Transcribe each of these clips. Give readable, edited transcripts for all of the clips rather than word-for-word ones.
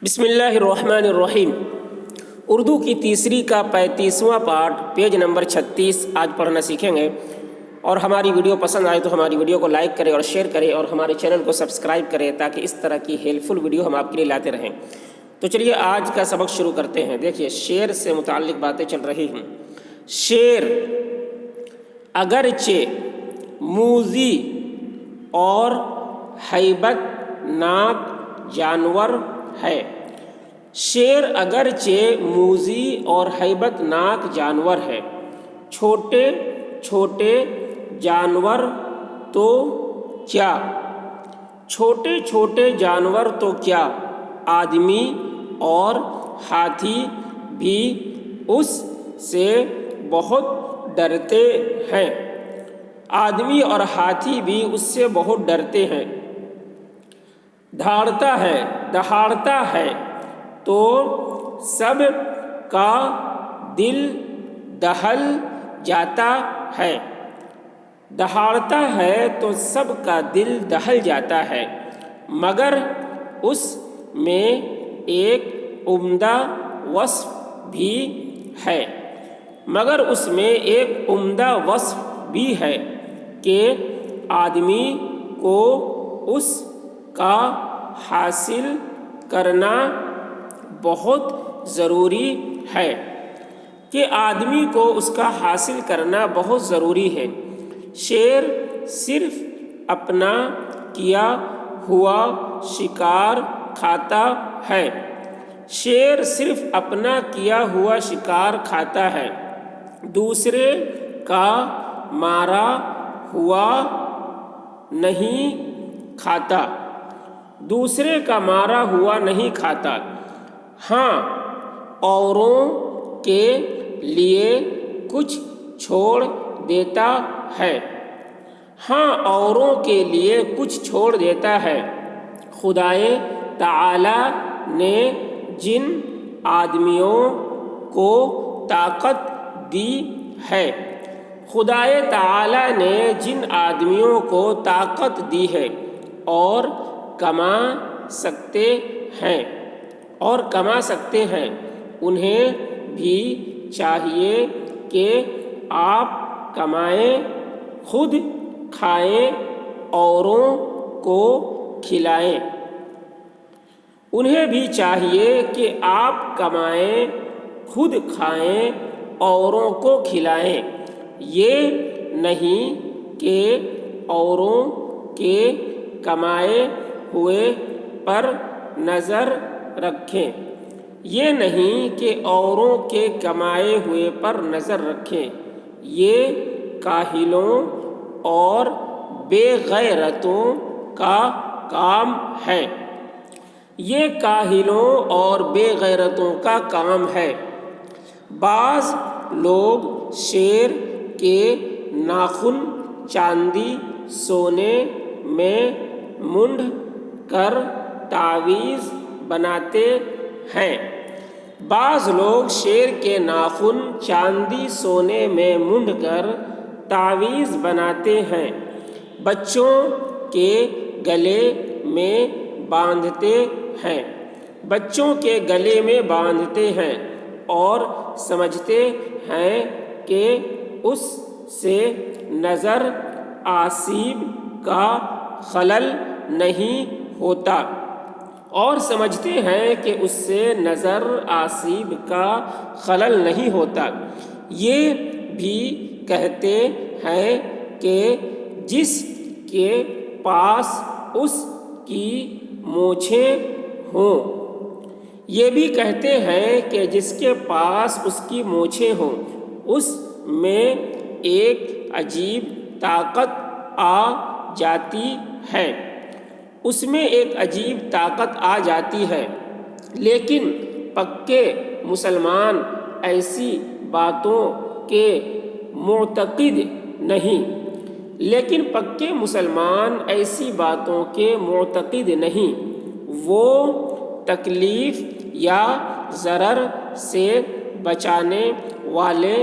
بسم اللہ الرحمن الرحیم۔ اردو کی تیسری کا 35واں پارٹ پیج نمبر 36 آج پڑھنا سیکھیں گے۔ اور ہماری ویڈیو پسند آئے تو ہماری ویڈیو کو لائک کریں اور شیئر کریں اور ہمارے چینل کو سبسکرائب کریں تاکہ اس طرح کی ہیلپفل ویڈیو ہم آپ کے لیے لاتے رہیں۔ تو چلیے آج کا سبق شروع کرتے ہیں۔ دیکھیے شعر سے متعلق باتیں چل رہی ہیں۔ شعر اگرچہ موذی اور ہیبت ناک جانور ہے۔ شعر اگرچہ موذی اور ہیبت ناک جانور ہے، چھوٹے چھوٹے جانور تو کیا، چھوٹے چھوٹے جانور تو کیا، آدمی اور ہاتھی بھی اس سے بہت ڈرتے ہیں، آدمی اور ہاتھی بھی اس سے بہت ڈرتے ہیں۔ دہاڑتا ہے تو سب کا دل دہل جاتا ہے، دہاڑتا ہے تو سب کا دل دہل جاتا ہے، مگر اس میں ایک عمدہ وصف بھی ہے، مگر اس میں ایک عمدہ وصف بھی ہے کہ آدمی کو اس کا حاصل کرنا بہت ضروری ہے، کہ آدمی کو اس کا حاصل کرنا بہت ضروری ہے۔ شیر صرف اپنا کیا ہوا شکار کھاتا ہے، شیر صرف اپنا کیا ہوا شکار کھاتا ہے، دوسرے کا مارا ہوا نہیں کھاتا، دوسرے کا مارا ہوا نہیں کھاتا۔ ہاں اوروں کے لیے کچھ چھوڑ دیتا ہے، ہاں اوروں کے لیے کچھ چھوڑ دیتا ہے۔ خدائے تعالی نے جن آدمیوں کو طاقت دی ہے، خدائے تعالی نے جن آدمیوں کو طاقت دی ہے اور کما سکتے ہیں انہیں بھی چاہیے کہ آپ کمائیں، خود کھائیں، اوروں کو کھلائیں، انہیں بھی چاہیے کہ آپ کمائیں، خود کھائیں، اوروں کو کھلائیں، یہ نہیں کہ اوروں کے کمائے ہوئے پر نظر رکھیں، یہ نہیں کہ اوروں کے کمائے ہوئے پر نظر رکھیں، یہ کاہلوں اور بے غیرتوں کا کام ہے، یہ کاہلوں اور بے غیرتوں کا کام ہے۔ بعض لوگ شیر کے ناخن چاندی سونے میں مونڈھ کر تعویذ بناتے ہیں، بعض لوگ شیر کے ناخن چاندی سونے میں مونڈھ کر تعویذ بناتے ہیں، بچوں کے گلے میں باندھتے ہیں، بچوں کے گلے میں باندھتے ہیں اور سمجھتے ہیں کہ اس سے نظر آسیب کا خلل نہیں ہوتا، اور سمجھتے ہیں کہ اس سے نظر آسیب کا خلل نہیں ہوتا۔ یہ بھی کہتے ہیں کہ جس کے پاس اس کی مونچھیں ہوں، یہ بھی کہتے ہیں کہ جس کے پاس اس کی مونچھیں ہوں اس میں ایک عجیب طاقت آ جاتی ہے، اس میں ایک عجیب طاقت آ جاتی ہے، لیکن پکے مسلمان ایسی باتوں کے معتقد نہیں، لیکن پکے مسلمان ایسی باتوں کے معتقد نہیں، وہ تکلیف یا ضرر سے بچانے والے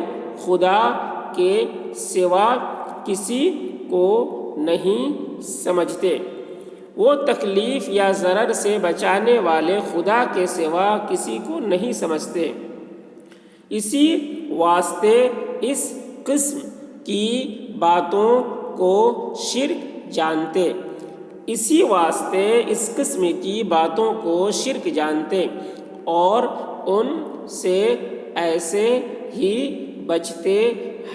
خدا کے سوا کسی کو نہیں سمجھتے، وہ تکلیف یا ضرر سے بچانے والے خدا کے سوا کسی کو نہیں سمجھتے، اسی واسطے اس قسم کی باتوں کو شرک جانتے اور ان سے ایسے ہی بچتے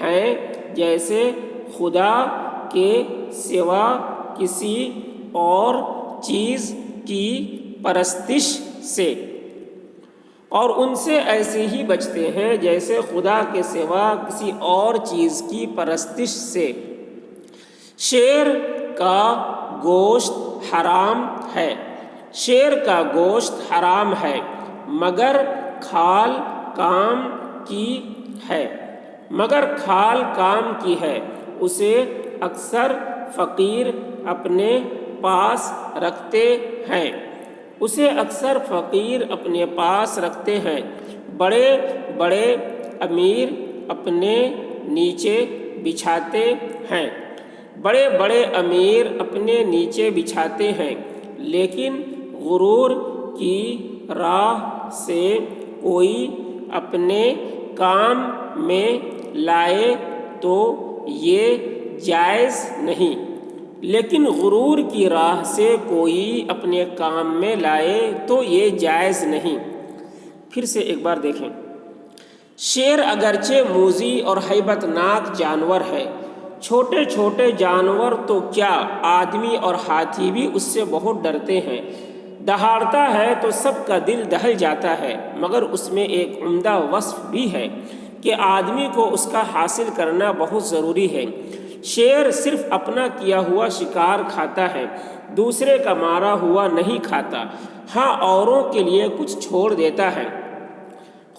ہیں جیسے خدا کے سوا کسی اور چیز کی پرستش سے، اور ان سے ایسے ہی بچتے ہیں جیسے خدا کے سوا کسی اور چیز کی پرستش سے۔ شیر کا گوشت حرام ہے، شیر کا گوشت حرام ہے مگر کھال کام کی ہے، اسے اکثر فقیر اپنے پاس رکھتے ہیں، بڑے بڑے امیر اپنے نیچے بچھاتے ہیں، لیکن غرور کی راہ سے کوئی اپنے کام میں لائے تو یہ جائز نہیں۔ پھر سے ایک بار دیکھیں، شیر اگرچہ موذی اور ہیبت ناک جانور ہے، چھوٹے چھوٹے جانور تو کیا، آدمی اور ہاتھی بھی اس سے بہت ڈرتے ہیں، دہاڑتا ہے تو سب کا دل دہل جاتا ہے، مگر اس میں ایک عمدہ وصف بھی ہے کہ آدمی کو اس کا حاصل کرنا بہت ضروری ہے۔ شیر صرف اپنا کیا ہوا شکار کھاتا ہے، دوسرے کا مارا ہوا نہیں کھاتا، ہاں اوروں کے لیے کچھ چھوڑ دیتا ہے۔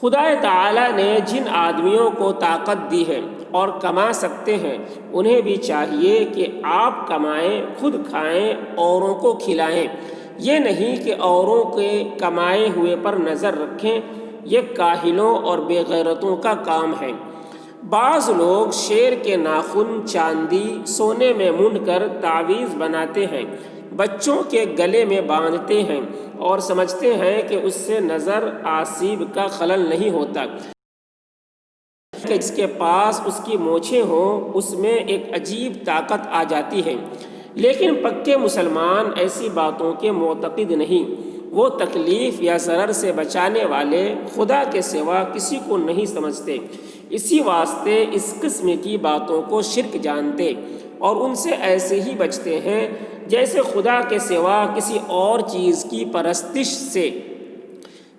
خدا تعالیٰ نے جن آدمیوں کو طاقت دی ہے اور کما سکتے ہیں، انہیں بھی چاہیے کہ آپ کمائیں، خود کھائیں، اوروں کو کھلائیں، یہ نہیں کہ اوروں کے کمائے ہوئے پر نظر رکھیں، یہ کاہلوں اور بے غیرتوں کا کام ہے۔ بعض لوگ شیر کے ناخن چاندی سونے میں مونڈ کر تعویذ بناتے ہیں، بچوں کے گلے میں باندھتے ہیں اور سمجھتے ہیں کہ اس سے نظر آسیب کا خلل نہیں ہوتا، کہ جس کے پاس اس کی مونچھیں ہوں اس میں ایک عجیب طاقت آ جاتی ہے۔ لیکن پکے مسلمان ایسی باتوں کے معتقد نہیں، وہ تکلیف یا ضرر سے بچانے والے خدا کے سوا کسی کو نہیں سمجھتے، اسی واسطے اس قسم کی باتوں کو شرک جانتے اور ان سے ایسے ہی بچتے ہیں جیسے خدا کے سوا کسی اور چیز کی پرستش سے۔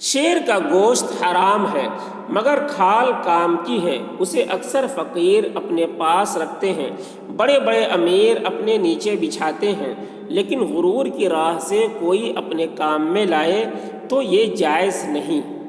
شیر کا گوشت حرام ہے مگر کھال کام کی ہے، اسے اکثر فقیر اپنے پاس رکھتے ہیں، بڑے بڑے امیر اپنے نیچے بچھاتے ہیں، لیکن غرور کی راہ سے کوئی اپنے کام میں لائے تو یہ جائز نہیں۔